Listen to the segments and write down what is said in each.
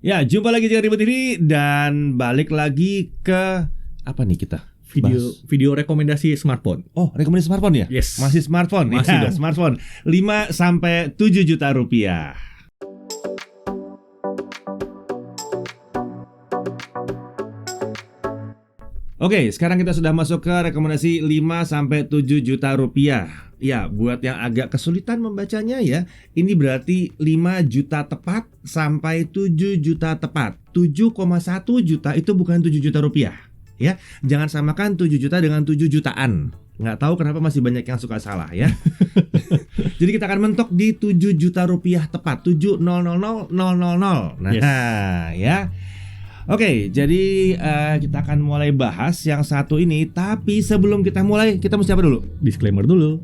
Ya, jumpa lagi di Ribut TV dan balik lagi ke apa nih kita? Video rekomendasi smartphone. Oh, rekomendasi smartphone ya? Yes. Masih smartphone. Masih ya, dong. smartphone 5 sampai 7 juta rupiah. Oke, sekarang kita sudah masuk ke rekomendasi 5 sampai 7 juta rupiah. Ya, buat yang agak kesulitan membacanya ya, ini berarti 5 juta tepat sampai 7 juta tepat. 7,1 juta itu bukan 7 juta rupiah. Ya, jangan samakan 7 juta dengan 7 jutaan. Nggak tahu kenapa masih banyak yang suka salah ya. Jadi kita akan mentok di 7 juta rupiah tepat, 7000000. Nah, Yes. ya. Oke, jadi kita akan mulai bahas yang satu ini. Tapi sebelum kita mulai, kita mesti apa dulu? Disclaimer dulu.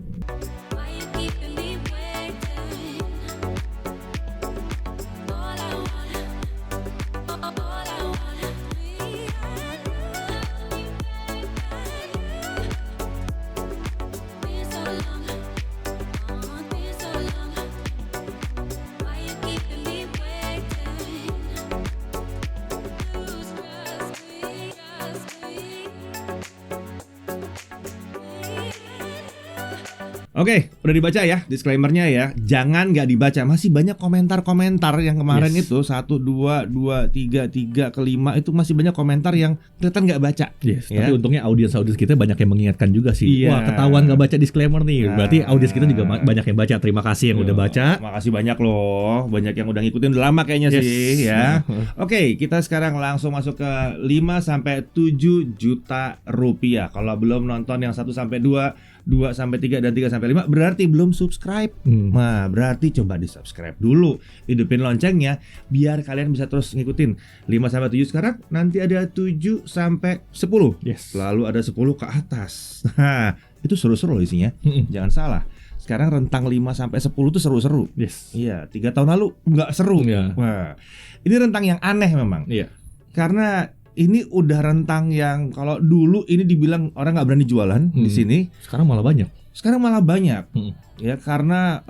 Oke, udah dibaca ya disclaimernya ya. Jangan nggak dibaca. Masih banyak komentar-komentar yang kemarin Yes. itu 1, 2, 2, 3, 3 ke 5 itu masih banyak komentar yang kelihatan nggak baca. Yes, Ya. tapi untungnya audiens kita banyak yang mengingatkan juga sih. Iya. Wah, ketahuan gak baca disclaimer nih. Berarti Nah. audiens kita juga banyak yang baca. Terima kasih yang udah baca. Makasih banyak loh. Banyak yang udah ngikutin udah lama kayaknya Yes. sih ya. Oke, kita sekarang langsung masuk ke 5 sampai 7 juta rupiah. Kalau belum nonton yang 1 sampai 2, 2 sampai 3 dan 3 sampai 5 berarti belum subscribe. Nah, berarti coba di-subscribe dulu. Hidupin loncengnya biar kalian bisa terus ngikutin. 5 sampai 7 sekarang, nanti ada 7 sampai 10. Yes. Lalu ada 10 ke atas. Nah, itu seru-seru loh isinya. Jangan salah. Sekarang rentang 5 sampai 10 tuh seru-seru. Yes. Iya, 3 tahun lalu nggak seru. Iya. Wah, ini rentang yang aneh memang. Iya. Karena ini udah rentang yang kalau dulu ini dibilang orang nggak berani jualan di sini, Sekarang malah banyak. sekarang malah banyak. Hmm. Ya, karena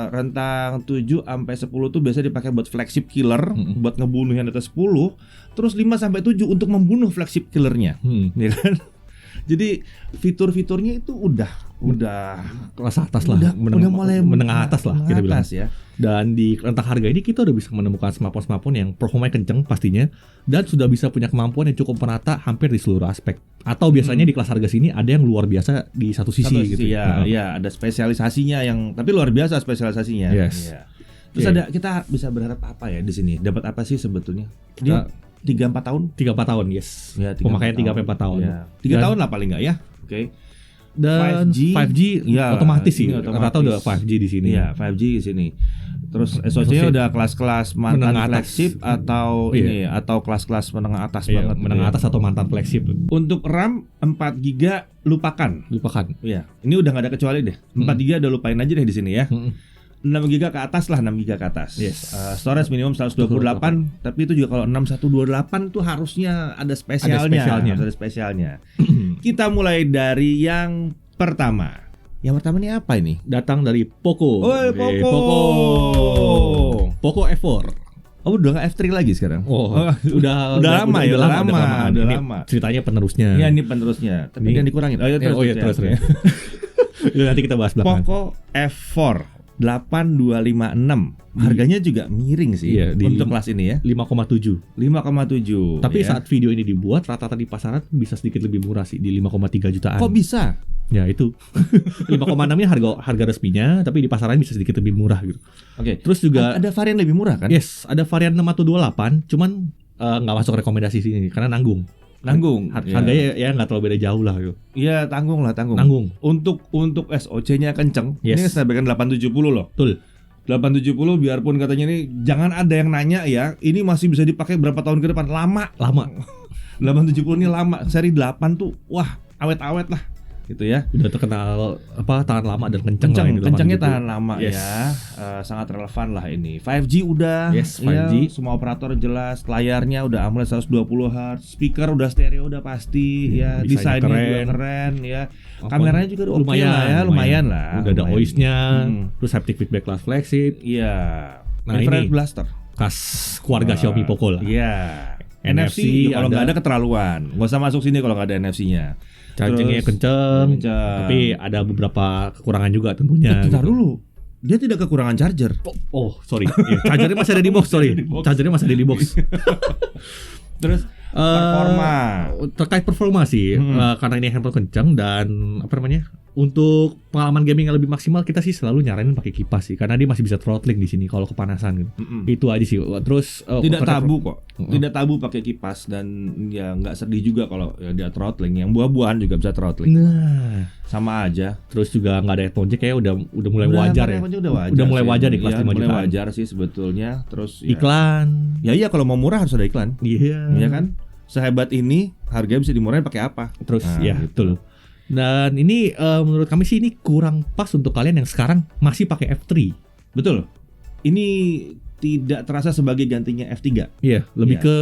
rentang 7 sampai 10 tuh biasa dipakai buat flagship killer, buat ngebunuh yang di atas 10, terus 5 sampai 7 untuk membunuh flagship killernya. Ya kan? Jadi fitur-fiturnya itu udah Kelas atas lah. udah mulai menengah atas lah kita bilang. atas ya. Dan di rentang harga ini kita udah bisa menemukan smartphone yang performanya kenceng pastinya, dan sudah bisa punya kemampuan yang cukup merata hampir di seluruh aspek. Atau biasanya di kelas harga sini ada yang luar biasa di satu sisi gitu. Ya, ya, ada spesialisasinya yang tapi luar biasa spesialisasinya. Yes. Iya. Terus Oke. ada kita bisa berharap apa ya di sini? Dapat apa sih sebetulnya? Kita- Dia 3-4 tahun? 3-4 tahun, yes. Ya, Pemakaian 3-4 tahun. Ya. 3 Dan- tahun lah paling nggak ya? Oke. Dan 5G, ya, otomatis sih. ini Rata-rata udah 5G di sini. Iya, 5G di sini. Terus SoC-nya udah kelas-kelas mantan Menengah atas. flagship atau Iya. ini atau kelas-kelas menengah atas Iya, banget. menengah gitu ya. atas atau mantan flagship. Untuk RAM 4 GB lupakan. Lupakan. Iya, ini udah nggak ada kecuali deh. 4 GB udah lupain aja deh di sini ya. 6 GB ke atas lah, 6 GB ke atas. Yes. Storage minimum 128, tapi itu juga kalau 6128 tuh harusnya ada spesialnya. spesialnya. Harus ada spesialnya. Kita mulai dari yang pertama. Yang pertama ini apa ini? Datang dari Poco. Oi, Poco. Poco F4. Oh, udah nggak F3 lagi sekarang? Udah lama ya, udah lama. Ini ceritanya penerusnya. Ya, ini penerusnya. Tapi Ini- jangan dikurangin. Terus. Itu nanti kita bahas belakangan. Poco F4 8256. Harganya juga miring sih Iya, di untuk kelas ini ya. 5,7. 5,7. Tapi ya. saat video ini dibuat, rata-rata di pasaran bisa sedikit lebih murah sih, di 5,3 jutaan. Kok bisa? Ya itu 5,6 ini harga resminya, tapi di pasaran bisa sedikit lebih murah gitu. Oke. Terus juga Ada varian lebih murah kan? yes, ada varian 6 atau 28, cuman nggak masuk rekomendasi sini karena nanggung. Nanggung. Harganya ya nggak terlalu beda jauh lah gitu. Iya, tanggung lah, tanggung. Nanggung. Untuk SoC-nya kenceng. Yes. Ini Snapdragon 870 loh. Betul. 870 biarpun katanya ini jangan ada yang nanya ya, ini masih bisa dipakai berapa tahun ke depan? Lama. 870 ini lama. Seri 8 tuh wah, awet-awet lah. Gitu ya. Udah terkenal tahan lama dan kenceng lah ini, Kencengnya 8 tahan lama Yes. ya. Sangat relevan lah ini. 5G udah, Yes, ya, 5G. semua operator jelas, layarnya udah AMOLED 120 Hz, speaker udah stereo udah pasti ya, Desainnya desainnya juga keren ya. Apa, Kameranya juga udah oke lah ya, lumayan lah. Udah ada lumayan. OIS-nya, Hmm. terus haptic feedback kelas flagship. Iya. Nah, Infrared ini. blaster. khas keluarga Xiaomi Poco lah. Iya. NFC NFC kalau nggak ada. ada keterlaluan. Nggak usah masuk sini kalau nggak ada NFC-nya. Chargingnya Terus, kenceng, kenceng. tapi ada beberapa kekurangan juga tentunya. Bentar gitu. dulu. Dia tidak kekurangan charger. Oh, sorry. Ya, chargernya masih ada di box, sorry. Chargernya masih ada di box. Terus performa. Terkait performa sih, karena ini handphone kencang dan apa namanya, untuk pengalaman gaming yang lebih maksimal kita sih selalu nyaranin pakai kipas sih, karena dia masih bisa throttling di sini kalau kepanasan gitu. Itu aja sih. Terus Tidak tabu kok. Tidak tabu pakai kipas dan ya nggak sedih juga kalau ya dia throttling. Yang buah-buahan juga bisa throttling. Nah, Sama aja. terus juga nggak ada headphone jack, kayak udah mulai wajar ya. Udah mulai sih. wajar di kelas Iya, 5 mulai jutaan. wajar sih sebetulnya. Terus ya, Iklan. ya iya kalau mau murah harus ada iklan. Iya. Iya kan? Sehebat ini harganya bisa dimurahin pakai apa? Terus Nah, ya gitu. betul. Dan ini menurut kami sih ini kurang pas untuk kalian yang sekarang masih pakai F3. Betul. Ini tidak terasa sebagai gantinya F3. Iya, lebih Iya. ke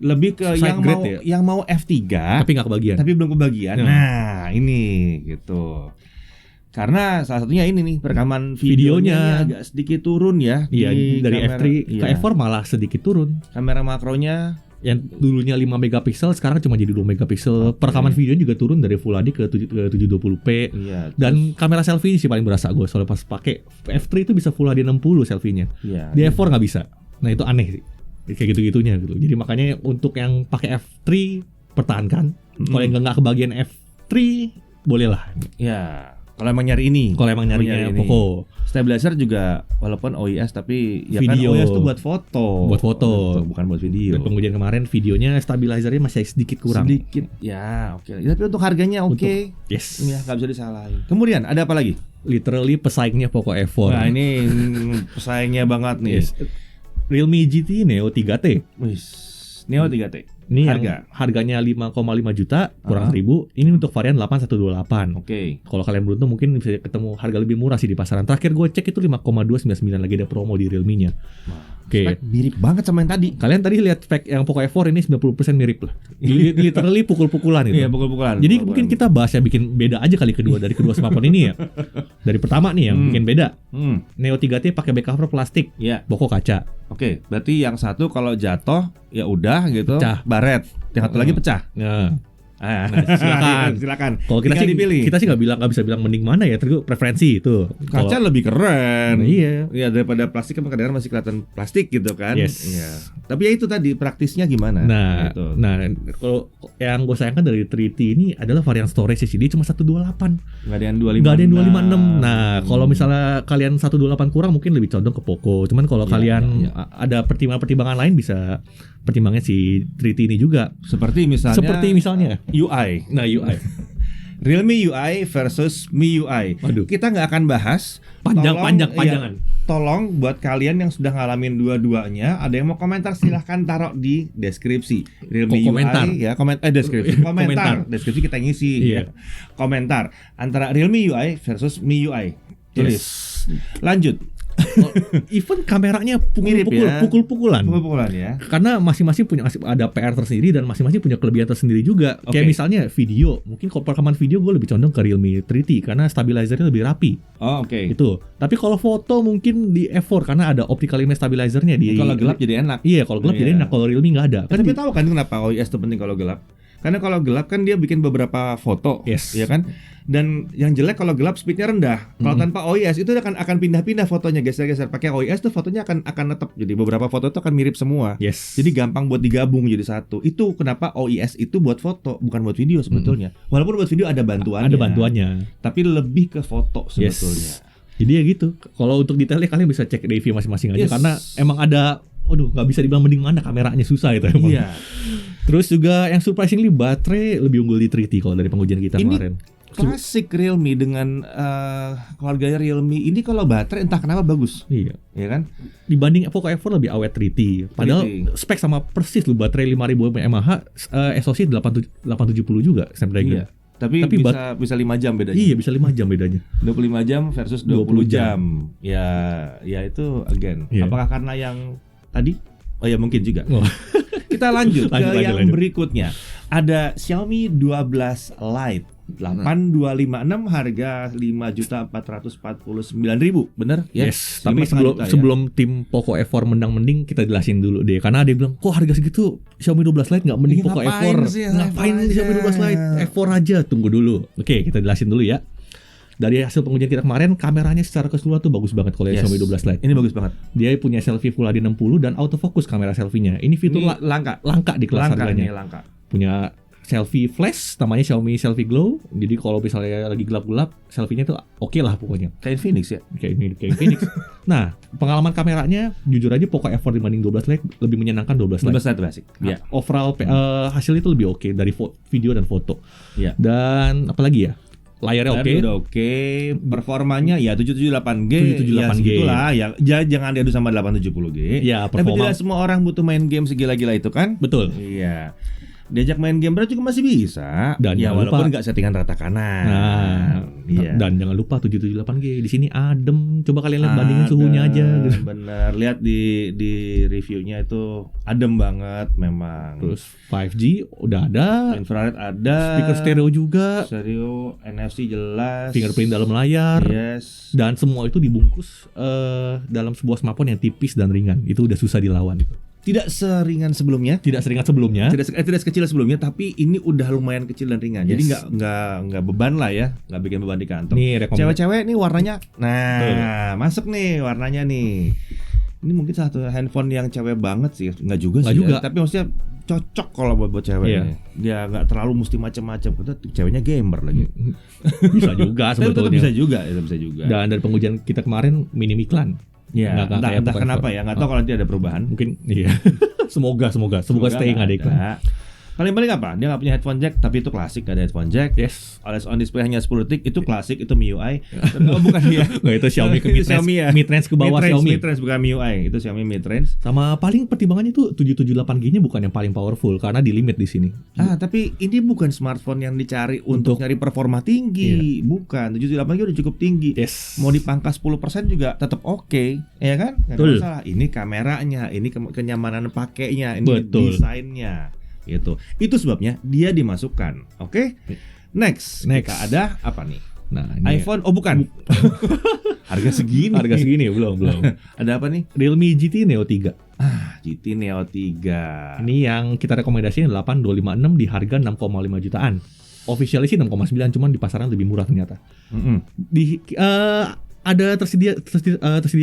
Lebih ke Side yang grade mau ya? yang mau F3 tapi nggak kebagian. tapi belum kebagian. Ya. Nah, ini gitu. Karena salah satunya ini nih perekaman Videonya. videonya agak sedikit turun ya. Iya, di dari kamera. F3 ke Iya. F4 malah sedikit turun. Kamera makronya Yang dulunya 5 megapiksel sekarang cuma jadi 2 megapiksel. Perekaman video juga turun dari Full HD ke 720p. iya. Dan kamera selfie sih paling berasa gue, soalnya pas pakai F3 itu bisa Full HD 60 selfie-nya. Iya. Di F4 nggak bisa. Nah, itu aneh sih. Kayak gitu-gitunya gitu. Jadi makanya untuk yang pakai F3 pertahankan. Kalau yang nggak kebagian F3 bolehlah. Ya, kalau emang nyari ini. Kalau emang nyarinya ini. Poco. Stabilizer juga walaupun OIS tapi ya Video. kan OIS itu buat foto. Buat foto. Gitu, bukan buat video. Dan pengujian kemarin videonya stabilizernya masih sedikit kurang. Sedikit. Ya, oke. Tapi untuk harganya oke. Yes. Ya, nggak bisa disalahin. Kemudian ada apa lagi? Literally pesaingnya Poco F4. Nah, ini pesaingnya banget nih. Yes. Realme GT Neo 3T. Wis. Neo 3T. Ini Harga? yang harganya 5,5 juta kurang 1.000. Ini untuk varian 8128. Oke. Kalau kalian beruntung mungkin bisa ketemu harga lebih murah sih di pasaran. Terakhir gue cek itu 5,299 lagi ada promo di Realme-nya. Oke. Spek mirip banget sama yang tadi. Kalian tadi lihat spek yang Poco F4 ini 90% mirip lah. Literally pukul-pukulan itu. Iya, pukul-pukulan. Jadi mungkin kita bahas yang bikin beda aja kali dari kedua smartphone ini ya. Dari pertama nih yang bikin beda. Neo 3T pakai back cover plastik, Iya. Poco kaca. Oke, berarti yang satu kalau jatuh ya udah gitu, Pecah. baret. Yang satu lagi pecah. Nah, Ah, silakan. silakan. kalau kita Tinggal sih dipilih. kita sih nggak bisa bilang mending mana ya, terus preferensi itu. Kaca Kalau- lebih keren. Nah, iya. Ya daripada plastik kan kadang-kadang masih kelihatan plastik gitu kan. Yes. Iya. Tapi ya itu tadi praktisnya gimana? Nah, Gitu. kalau yang gue sayangkan dari 3T ini adalah varian storage sih, dia cuma 128. Nggak ada yang 256. Nggak ada yang 256. Nah, kalau misalnya kalian 128 kurang mungkin lebih condong ke Poco. Cuman kalau Iya, kalian iya, iya. ada pertimbangan-pertimbangan lain bisa pertimbangnya si 3T ini juga. Seperti misalnya UI. Nah, UI. Realme UI versus MIUI. Waduh. Kita nggak akan bahas. Panjangan. Tolong buat kalian yang sudah ngalamin dua-duanya, ada yang mau komentar silahkan taruh di deskripsi. Realme UI Komentar. ya, deskripsi. Komentar. Deskripsi kita ngisi Iya. ya. Komentar antara Realme UI versus MIUI. Tulis. Lanjut. Even kameranya Mirip ya. pukul-pukulan. Pukul-pukulan ya. Karena masing-masing punya ada PR tersendiri dan masing-masing punya kelebihan tersendiri juga. Oke. Kayak misalnya video, mungkin kalau perekaman video gue lebih condong ke Realme 3T karena stabilizernya lebih rapi. Oh, oke. Itu. Tapi kalau foto mungkin di F4 karena ada optical image stabilizernya di. Kalau gelap jadi enak. Iya, kalau gelap jadi Iya. enak. Kalau Realme nggak ada. Tapi tahu kan kenapa OIS itu penting kalau gelap? Karena kalau gelap kan dia bikin beberapa foto, Yes. ya kan? Dan yang jelek kalau gelap speednya rendah. Kalau tanpa OIS itu akan pindah-pindah fotonya, geser-geser. Pakai OIS tuh fotonya akan tetap. Jadi beberapa foto itu akan mirip semua. Yes. Jadi gampang buat digabung jadi satu. Itu kenapa OIS itu buat foto, bukan buat video sebetulnya. Walaupun buat video ada bantuannya. ada bantuannya. Tapi lebih ke foto sebetulnya. Jadi ya gitu. Kalau untuk detailnya kalian bisa cek review masing-masing aja Yes. karena emang ada. Aduh, nggak bisa dibilang mending mana, kameranya susah itu emang. Iya. Terus juga yang surprisingly baterai lebih unggul di 3T kalau dari pengujian kita Ini kemarin. Klasik Realme dengan keluarga Realme ini kalau baterai entah kenapa bagus, Iya. ya kan? Dibanding Poco F4 lebih awet 3T. Padahal 3T. spek sama persis lu baterai 5000 mAh, SoC 870 juga Snapdragon. Iya. Tapi bisa 5 jam bedanya. Iya, bisa 5 jam bedanya. 25 jam versus 20 jam. Ya itu again. Iya. Apakah karena yang tadi? Oh ya mungkin juga. Oh. Kita lanjut ke yang Lanjut. berikutnya. Ada Xiaomi 12 Lite. 8256 harga 5.449.000, bener ya? Yes, tapi sebelum tim Poco F4 mending kita jelasin dulu deh. Karena ada yang bilang, kok harga segitu Xiaomi 12 Lite nggak mending Poco F4? Ngapain Xiaomi 12 Lite? F4 aja, tunggu dulu. Oke, kita jelasin dulu ya. Dari hasil pengujian kita kemarin, kameranya secara keseluruhan tuh bagus banget kalau Xiaomi 12 Lite. Ini bagus banget. Dia punya selfie Full HD 60 dan autofocus kamera selfie-nya. Ini fitur langka di kelas harganya. Langka. Punya selfie flash, namanya Xiaomi Selfie Glow. Jadi kalau misalnya lagi gelap-gelap, selfie-nya tuh oke lah pokoknya. Kayak Infinix ya? Kayak Infinix. Nah, pengalaman kameranya jujur aja Poco F4 dibanding 12 Lite lebih menyenangkan 12 Lite. 12 Lite basic. Iya. Overall hasil itu lebih oke dari video dan foto. Iya. Dan apalagi ya? Layarnya oke. Udah oke. Performanya ya 778G. 778G. Ya, jangan diadu sama 870G. Ya, tapi tidak semua orang butuh main game segila-gila itu kan? Betul. Iya. Diajak main game berat juga masih bisa. Dan ya walaupun nggak settingan rata kanan. Nah, iya. Dan jangan lupa 778G di sini adem. Coba kalian lihat bandingin suhunya aja. Bener, lihat di reviewnya itu adem banget memang. Terus 5G udah ada, infrared ada, speaker stereo juga, stereo, NFC jelas, fingerprint dalam layar. Yes. Dan semua itu dibungkus dalam sebuah smartphone yang tipis dan ringan. Itu udah susah dilawan itu. Tidak seringan sebelumnya. Tidak sekecil sebelumnya, tapi ini udah lumayan kecil dan ringan. Yes. Jadi nggak beban lah ya, nggak bikin beban di kantong. Nih, cewek-cewek nih warnanya, masuk nih warnanya nih. Ini mungkin satu handphone yang cewek banget sih, nggak juga. Ya, tapi maksudnya cocok kalau buat cewek. Iya. Dia nggak terlalu mesti macam-macam. Ceweknya gamer lagi. Bisa juga sebetulnya. Bisa juga. Dan dari pengujian kita kemarin minim iklan. Ya, entah kenapa ya, nggak tahu kalau nanti ada perubahan. Mungkin iya. semoga stay nggak ada iklan. Paling apa? Dia nggak punya headphone jack, tapi itu klasik, nggak ada headphone jack. Yes. Always on display hanya 10 detik, itu klasik, itu MIUI. Oh bukan ya? Nggak, itu Xiaomi ke mid-range ke bawah Xiaomi. Mid-range bukan MIUI, itu Xiaomi mid-range. Sama paling pertimbangannya itu 778G-nya bukan yang paling powerful karena di limit di sini. Tapi ini bukan smartphone yang dicari untuk nyari performa tinggi, bukan. 778G udah cukup tinggi. Yes. Mau dipangkas 10% juga tetap oke, ya kan? Nggak ada masalah. Ini kameranya, ini kenyamanan pakainya, ini desainnya. Gitu. Itu sebabnya dia dimasukkan. Oke? Next. Kita ada apa nih? Nah, ini iPhone. Oh bukan. Harga segini belum. Ada apa nih? Realme GT Neo 3. GT Neo 3. Ini yang kita rekomendasiin 8256 di harga 6,5 jutaan. Officialnya sih 6,9, cuman di pasaran lebih murah ternyata. Ada tersedia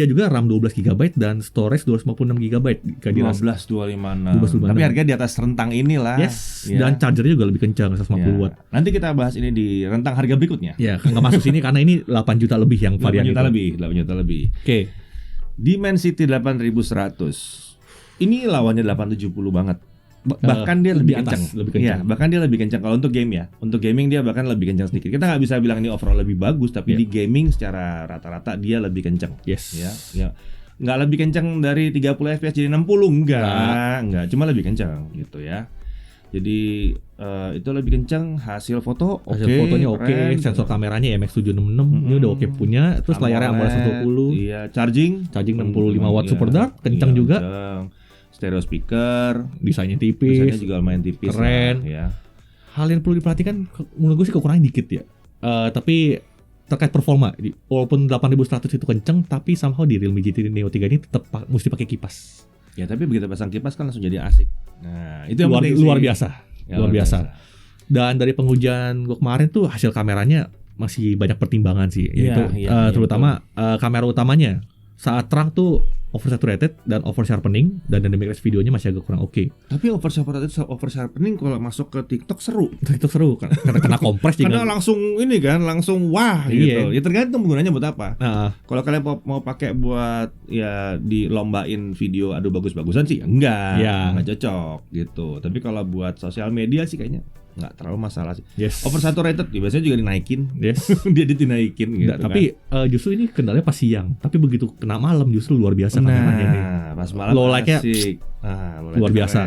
juga RAM 12GB dan storage 256GB. 12256. Tapi harga di atas rentang inilah. Yes. Ya. Dan chargernya juga lebih kencang 150 watt. Nanti kita bahas ini di rentang harga berikutnya. Ya, nggak masuk sini karena ini 8 juta lebih yang varian 8 juta lebih. Oke. Dimensity 8100. Ini lawannya 870 banget. Bahkan dia lebih kencang. Ya, bahkan dia lebih kencang kalau untuk game ya. Untuk gaming dia bahkan lebih kencang sedikit. Kita nggak bisa bilang ini overall lebih bagus, tapi di gaming secara rata-rata dia lebih kencang. Yes. Ya. Nggak lebih kencang dari 30 fps jadi 60, enggak. Cuma lebih kencang gitu ya. Jadi itu lebih kencang, hasil foto oke. Hasil fotonya oke, sensor kameranya MX766 ini udah oke punya. Terus layarnya AMOLED 120. Iya, charging 65 watt super dark, kencang juga. Stereo speaker, desainnya tipis, desainnya juga lumayan tipis, keren. Ya. Hal yang perlu diperhatikan menurut gue sih kekurangan dikit ya. Tapi terkait performa, walaupun 8100 itu kenceng, tapi somehow di Realme GT Neo 3 ini tetap mesti pakai kipas. Ya tapi begitu pasang kipas kan langsung jadi asik. Nah itu yang luar biasa. Dan dari pengujian gue kemarin tuh hasil kameranya masih banyak pertimbangan sih, yaitu terutama kamera utamanya saat terang tuh oversaturated dan oversharpening, dan dynamic range videonya masih agak kurang oke. Tapi oversharpening kalau masuk ke TikTok seru karena kena kompres juga. Karena langsung wah gitu. Ya tergantung penggunanya buat apa. Kalau kalian mau pakai buat ya dilombain video adu bagus-bagusan sih enggak cocok gitu. Tapi kalau buat sosial media sih kayaknya nggak terlalu masalah sih. Yes. Oversaturated biasanya juga dinaikin. Yes. Dia dinaikin gitu. Tapi justru ini kendalanya pas siang. Tapi begitu kena malam justru luar biasa kameranya nih. Pas malam low light-nya luar biasa.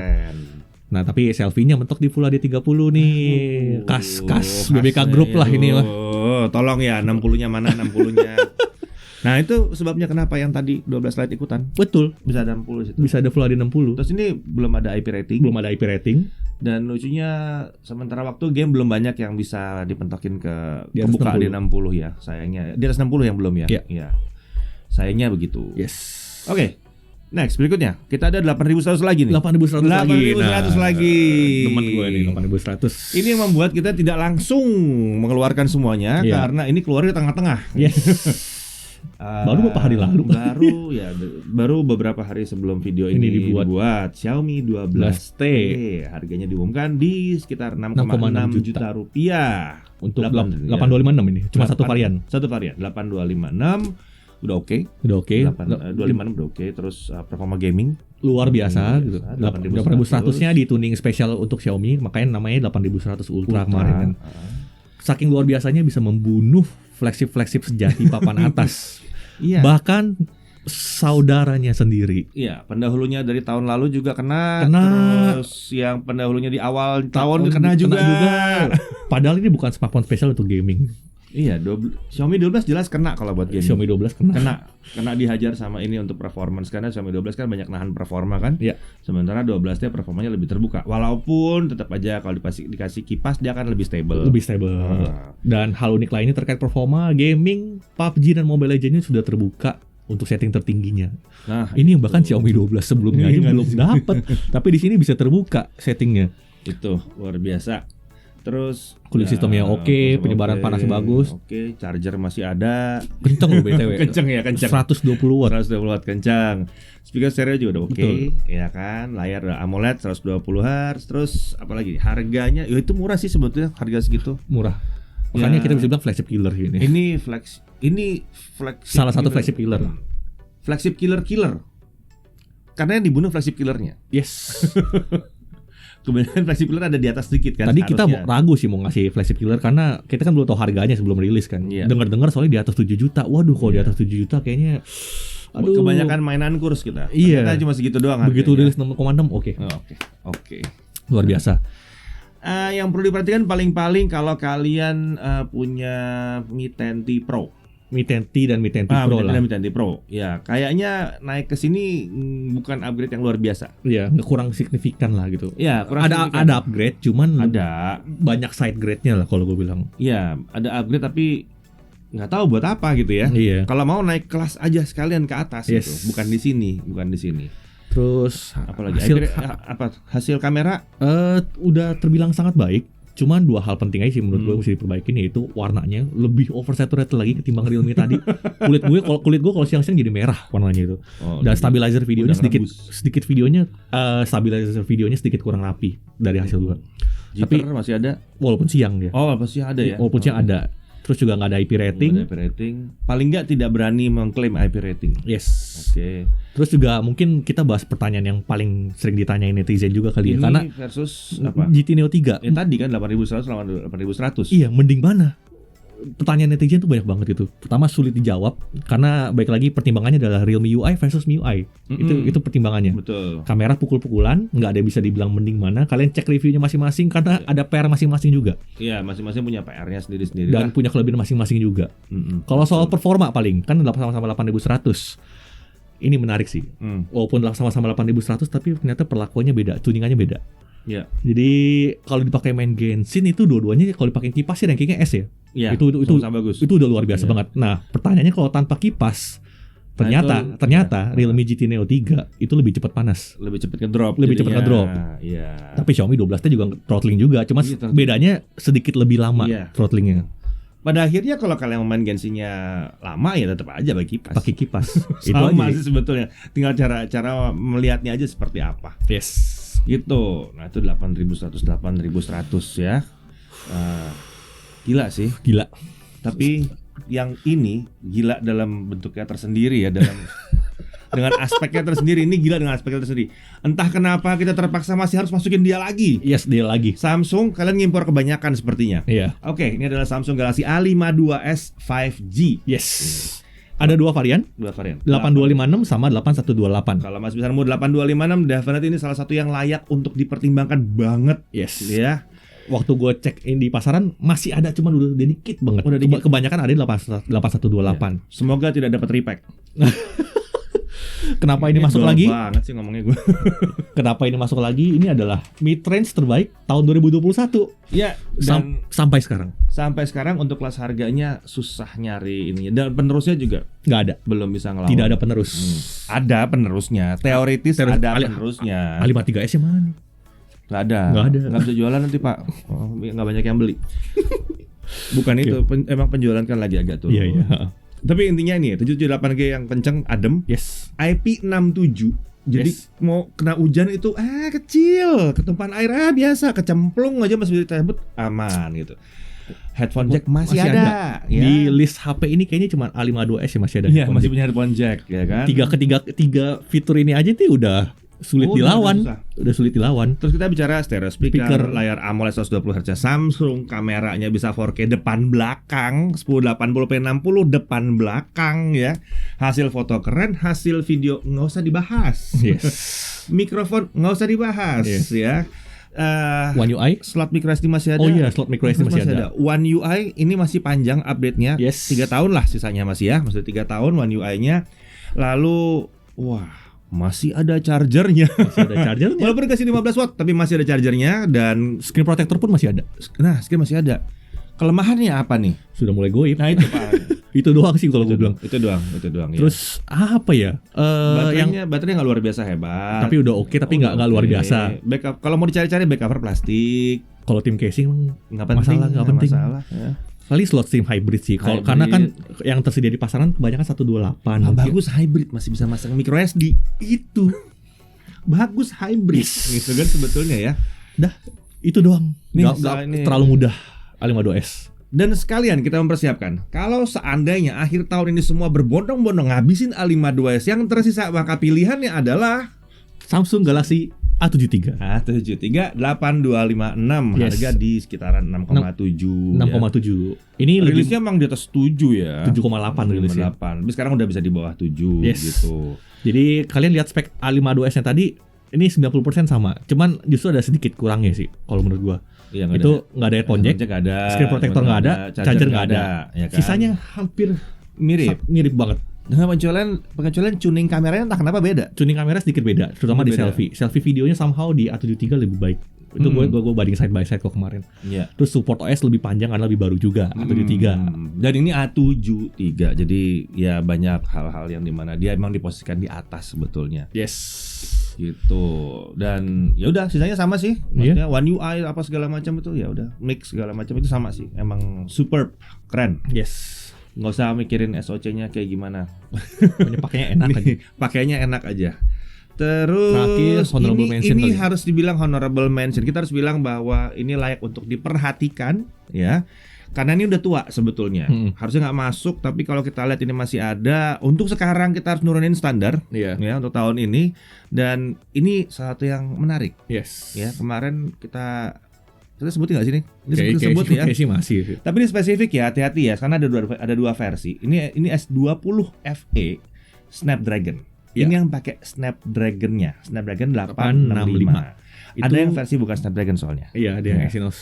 Nah, tapi selfie-nya mentok di Full HD 30 nih. Kas BBK Group lah ini mah. Tolong ya 60-nya mana 60-nya. Nah itu sebabnya kenapa yang tadi 12 Lite ikutan. Betul. Bisa ada 60 situ. Bisa ada Full HD 60. Terus ini belum ada IP rating. Dan lucunya sementara waktu game belum banyak yang bisa dipentokin ke Di atas kebuka 60. di 60 ya. Sayangnya di atas 60 yang belum ya. Iya. Iya. Sayangnya begitu. Yes. Oke. Next berikutnya kita ada 8.100 lagi nih. 8.100 lagi. 8.100 lagi. Temen gue nih 8.100. Ini yang membuat kita tidak langsung mengeluarkan semuanya Iya. karena ini keluar di tengah-tengah. Yes. Baru beberapa hari lalu. Baru beberapa hari sebelum video ini dibuat. Xiaomi 12T harganya diumumkan di sekitar 6,6 juta rupiah Untuk 8256 8256 ini cuma satu varian. Satu varian 8256 udah oke. Udah oke. 256 udah oke. Terus performa gaming Luar biasa gitu. 8100 8100-nya di tuning spesial untuk Xiaomi, makanya namanya 8100 Ultra kemarin kan. Saking luar biasanya bisa membunuh flagship sejati papan atas. Iya. Bahkan saudaranya sendiri. Iya, pendahulunya dari tahun lalu juga kena. Kena. Terus yang pendahulunya di awal tahun kena juga. Padahal ini bukan smartphone spesial untuk gaming. Iya, Xiaomi 12 jelas kena kalau buat gaming. Xiaomi 12 Kena dihajar sama ini untuk performance karena Xiaomi 12 kan banyak nahan performa kan. Iya. Sementara 12-nya performanya lebih terbuka. Walaupun tetap aja kalau dikasih kipas dia akan lebih stable. Dan hal unik lainnya terkait performa gaming, PUBG dan Mobile Legends ini sudah terbuka untuk setting tertingginya. Nah, ini bahkan Xiaomi 12 sebelumnya aja belum dapat, tapi di sini bisa terbuka settingnya. Itu luar biasa. Terus cooling sistemnya oke, penyebaran panasnya bagus. Oke, charger masih ada. Kenceng loh BTW. Kenceng ya, kenceng. 120 watt. 120 watt kencang. Speaker stereo juga udah oke, ya kan. Layar udah AMOLED 120 Hz. Terus apalagi harganya, ya itu murah sih sebetulnya harga segitu. Murah. Makanya kita bisa bilang flagship killer ini. Ini flagship salah satu flagship killer. Flagship killer. Karena yang dibunuh flagship killernya. Yes. Kebanyakan flagship killer ada di atas sedikit kan. Tadi kita ragu sih mau ngasih flagship killer karena kita kan belum tahu harganya sebelum rilis kan. Iya. Dengar-dengar soalnya di atas 7 juta. Waduh, kalau di atas 7 juta kayaknya kebanyakan mainan kurs kita. Iya. Kita cuma segitu doang. Begitu rilis 6,6 oke. Oke. Luar biasa. Yang perlu diperhatikan paling-paling kalau kalian punya Mi 10T Pro. Mi 10T dan Mi 10T Pro lah. Mi 10T Pro. Ya, kayaknya naik ke sini bukan upgrade yang luar biasa. Iya, nggak kurang signifikan lah gitu. Iya, ada upgrade, cuman ada banyak side grade-nya lah kalau gue bilang. Iya, ada upgrade tapi nggak tahu buat apa gitu ya. Iya. Kalau mau naik kelas aja sekalian ke atas gitu. Bukan di sini. Terus apalagi hasil kamera udah terbilang sangat baik. Cuman dua hal penting aja sih menurut gue mesti diperbaikin, yaitu warnanya lebih oversaturated lagi ketimbang Realme tadi. Kulit gue kalau siang-siang jadi merah warnanya itu. Dan stabilizer videonya sedikit videonya stabilizer videonya sedikit kurang rapi dari hasil gue. Tapi masih ada walaupun siang dia. Pasti ada ya. Walaupun siang ada. Terus juga nggak ada IP rating. Paling nggak tidak berani mengklaim IP rating. Yes. Oke. Terus juga mungkin kita bahas pertanyaan yang paling sering ditanyain netizen juga kali ya. Karena versus apa? GT Neo 3. Tadi kan 8.100 lawan 8.100. Iya, mending mana? Pertanyaan netizen tuh banyak banget gitu. Pertama sulit dijawab karena baik lagi pertimbangannya adalah Realme UI versus MIUI. Itu pertimbangannya. Betul. Kamera pukul-pukulan, nggak ada yang bisa dibilang mending mana. Kalian cek reviewnya masing-masing karena ada PR masing-masing juga. Iya, masing-masing punya PR-nya sendiri-sendiri. Dan punya kelebihan masing-masing juga. Kalau soal performa paling kan sama-sama 8100. Ini menarik sih. Walaupun sama-sama 8100 tapi ternyata perlakuannya beda, tuningannya beda. Iya. Jadi kalau dipakai main Genshin itu dua-duanya kalau dipakai kipas sih rankingnya S ya. Iya. Itu bagus. Itu udah luar biasa banget. Nah, pertanyaannya kalau tanpa kipas ternyata Realme GT Neo 3 itu lebih cepat panas. Lebih cepat ngedrop. Iya. Tapi Xiaomi 12T juga throttling juga, cuma bedanya sedikit lebih lama throttlingnya. Pada akhirnya kalau kalian main Genshin-nya lama ya tetap aja pakai kipas. Itu sama aja sih sebetulnya. Tinggal cara melihatnya aja seperti apa. Yes. Gitu. Nah, itu 8.100 ya. Gila sih. Gila. Tapi yang ini gila dalam bentuknya tersendiri ya, dengan aspeknya tersendiri. Ini gila dengan aspeknya tersendiri. Entah kenapa kita terpaksa masih harus masukin dia lagi. Yes, dia lagi. Samsung kalian ngimpor kebanyakan sepertinya. Iya. Oke, ini adalah Samsung Galaxy A52s 5G. Yes. Ada dua varian. 8256 sama 8128. Kalau Mas bisa nemu 8256, definitely ini salah satu yang layak untuk dipertimbangkan banget. Yes. Ya. Waktu gue cek di pasaran masih ada, cuma udah dikit banget. Kebanyakan ada di 8128. Ya. Semoga tidak dapat repack. Kenapa ini masuk Jauh lagi? banget sih ngomongnya gue. Kenapa ini masuk lagi? Ini adalah mid range terbaik tahun 2021. Ya, dan Sampai sekarang sampai sekarang untuk kelas harganya susah nyari ini, dan penerusnya juga nggak ada. belum bisa ngelawan. Tidak ada penerus. Ada penerusnya, teoritis ada penerusnya. A53S yang mana nih? Nggak ada. Nggak bisa jualan nanti Pak. Nggak banyak yang beli. Bukan itu, emang penjualan kan lagi agak turun. Iya. Tapi intinya ini 778G yang kenceng, adem. Yes. IP67. Jadi mau kena hujan itu kecil, ketumpahan air biasa, kecemplung aja masih bisa cabut, aman gitu. Headphone jack masih ada. Ya. Di list HP ini kayaknya cuma A52S ya masih ada. Iya, masih punya headphone jack ya kan. Tiga fitur ini aja tuh udah sulit dilawan. Udah sulit dilawan. Terus kita bicara stereo speaker, layar AMOLED 120 Hz Samsung, kameranya bisa 4K depan belakang, 1080p 60 depan belakang ya. Hasil foto keren, hasil video nggak usah dibahas. Yes. Mikrofon nggak usah dibahas ya. One UI, slot microSD masih ada. Oh iya, slot microSD masih ada. One UI ini masih panjang update-nya. Yes. 3 tahun lah sisanya masih ya, masih 3 tahun One UI-nya. Lalu masih ada chargernya. Masih ada chargernya. Walaupun dikasih 15 watt tapi masih ada chargernya, dan screen protector pun masih ada. Nah, screen masih ada. Kelemahannya apa nih? Sudah mulai goib. Nah, itu Pak. Itu doang sih kalau gue bilang. Itu doang. Terus apa ya? Baterainya nggak luar biasa hebat. Tapi udah oke, tapi nggak luar biasa. Backup, kalau mau dicari-cari back cover plastik. Kalau tim casing nggak penting. Nggak penting. Masalah, ya. Kali slot SIM hybrid sih. Karena kan yang tersedia di pasaran kebanyakan 128. Bagus hybrid, masih bisa masang micro SD. Itu bagus hybrid. Gitu kan sebetulnya ya. Dah, itu doang. Nggak terlalu mudah A52S. Dan sekalian kita mempersiapkan, kalau seandainya akhir tahun ini semua berbondong-bondong ngabisin A52s, yang tersisa maka pilihannya adalah Samsung Galaxy A73. A73 8256, Yes. harga di sekitaran 6,7. 6,7. Ini rilisnya emang di atas 7 ya. 7,8 rilisnya. 7,8. Tapi sekarang udah bisa di bawah 7 gitu. Jadi kalian lihat spek A52s-nya tadi, ini 90% sama. Cuman justru ada sedikit kurangnya sih kalau menurut gua. Iya, itu nggak ada headphone jack, screen protector nggak ada, charger nggak ada. Ya kan? Sisanya hampir mirip banget. Dengan pengecualian tuning kameranya entah kenapa beda. Tuning kamera sedikit beda, terutama di selfie. Selfie videonya somehow di A73 lebih baik. Itu gue banding side by side kok kemarin. Iya. Terus support OS lebih panjang karena lebih baru juga A73. Dan ini A73. Jadi ya banyak hal-hal yang dimana dia emang diposisikan di atas sebetulnya. Yes. Gitu. Dan ya udah sisanya sama sih. Maksudnya One UI apa segala macam itu ya udah mix segala macam itu sama sih. Emang superb, keren. Yes. Nggak usah mikirin SOC-nya kayak gimana. Pakainya enak aja. Pakainya enak aja. Terus terakhir, ini harus dibilang honorable mention. Kita harus bilang bahwa ini layak untuk diperhatikan ya. Karena ini udah tua sebetulnya. Harusnya nggak masuk, tapi kalau kita lihat ini masih ada. Untuk sekarang kita harus nurunin standar ya untuk tahun ini. Dan ini salah satu yang menarik. Yes. Ya, kemarin kita sebutin nggak sih nih? Ini sebut ya. Sih masih. Tapi ini spesifik ya, hati-hati ya, karena ada dua versi. Ini S20 FE Snapdragon. Ya. Ini yang pakai Snapdragon-nya, Snapdragon 865. Ada yang versi bukan Snapdragon soalnya. Iya, ada yang Exynos.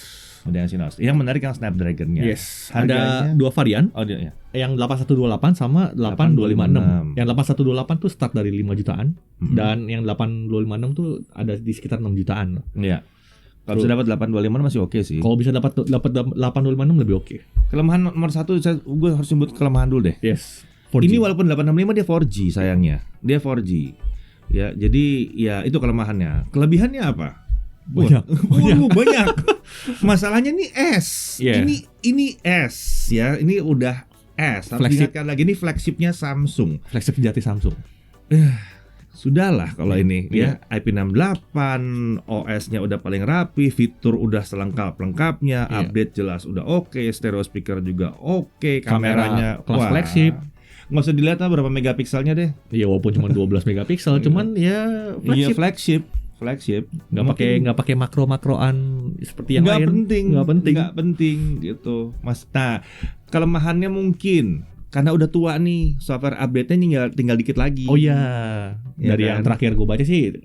Ada yang Exynos. Yang menarik yang Snapdragon-nya. Yes. Harganya, ada dua varian. Oh dia ya. Yang 8128 sama 8256. Yang 8128 tuh start dari 5 jutaan dan yang 8256 tuh ada di sekitar 6 jutaan. Iya. Kalau bisa dapat 825 masih oke sih. Kalau bisa dapat 8256 lebih oke. Kelemahan nomor satu, gue harus sebut kelemahan dulu deh. Yes. 4G. Ini walaupun 865 dia 4G sayangnya. Dia 4G. Ya, jadi ya itu kelemahannya. Kelebihannya apa? Banyak. Masalahnya nih S. Yeah. Ini S ya. Ini udah S. Harus diingatkan lagi, ini flagshipnya Samsung. Flagship jati Samsung. Sudahlah kalau ini ya. IP68, OS-nya udah paling rapi, fitur udah selengkap-lengkapnya, update jelas udah oke, stereo speaker juga oke, kameranya kelas flagship. Nggak usah dilihat lah berapa megapikselnya deh. Iya, walaupun cuma 12 megapiksel, cuman ya flagship. Flagship. Nggak pakai makro-makroan seperti yang lain. Nggak penting gitu. Mas, nah, kelemahannya mungkin karena udah tua nih, software update-nya tinggal dikit lagi. Oh iya. Dari yang terakhir gue baca sih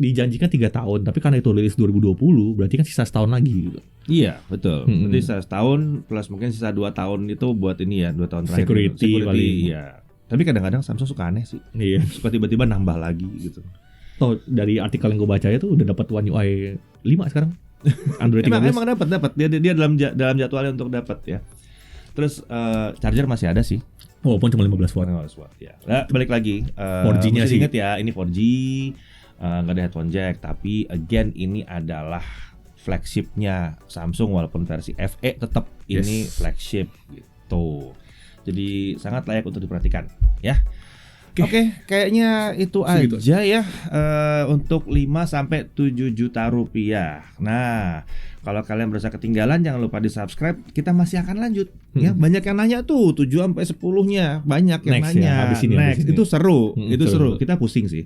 dijanjikan 3 tahun, tapi karena itu rilis 2020, berarti kan sisa setahun lagi gitu. Iya, betul. Berarti sisa setahun plus mungkin sisa 2 tahun itu buat ini ya, 2 tahun terakhir. Security iya. Tapi kadang-kadang Samsung suka aneh sih. Iya. Suka tiba-tiba nambah lagi gitu. Toh dari artikel yang gue baca itu udah dapat One UI 5 sekarang. Android 13. Emang dapat dia dalam jadwalnya untuk dapat ya. Terus charger masih ada sih. Walaupun cuma 15 watt. 15 watt ya. Nah, balik lagi 4G-nya mesti sih. ingat ya, ini 4G, nggak ada headphone jack. Tapi again ini adalah flagshipnya Samsung, walaupun versi FE tetap ini flagship gitu. Jadi sangat layak untuk diperhatikan ya. Oke, kayaknya itu Segitu aja ya untuk 5-7 juta rupiah. Nah, kalau kalian berasa ketinggalan jangan lupa di-subscribe. Kita masih akan lanjut ya. Banyak yang nanya tuh 7-10-nya. Banyak yang Next nanya. ya, habis ini. Itu seru. Itu seru. seru. Kita pusing sih.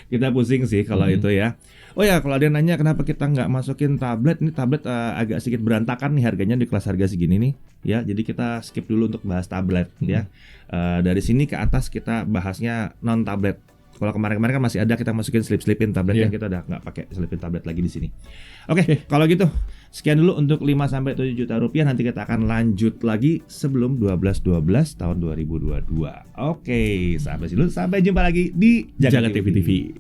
Kita pusing sih kalau itu ya. Oh ya, kalau ada yang nanya kenapa kita nggak masukin tablet, ini tablet agak sedikit berantakan nih harganya di kelas harga segini nih, ya. Jadi kita skip dulu untuk bahas tablet, ya. Dari sini ke atas kita bahasnya non tablet. Kalau kemarin-kemarin kan masih ada kita masukin slip-slipin tablet, yang kita udah nggak pakai slipin tablet lagi di sini. Oke, kalau gitu sekian dulu untuk 5-7 juta rupiah. Nanti kita akan lanjut lagi sebelum 12/12 tahun 2022. Oke, sampai jumpa lagi di Jaga TV.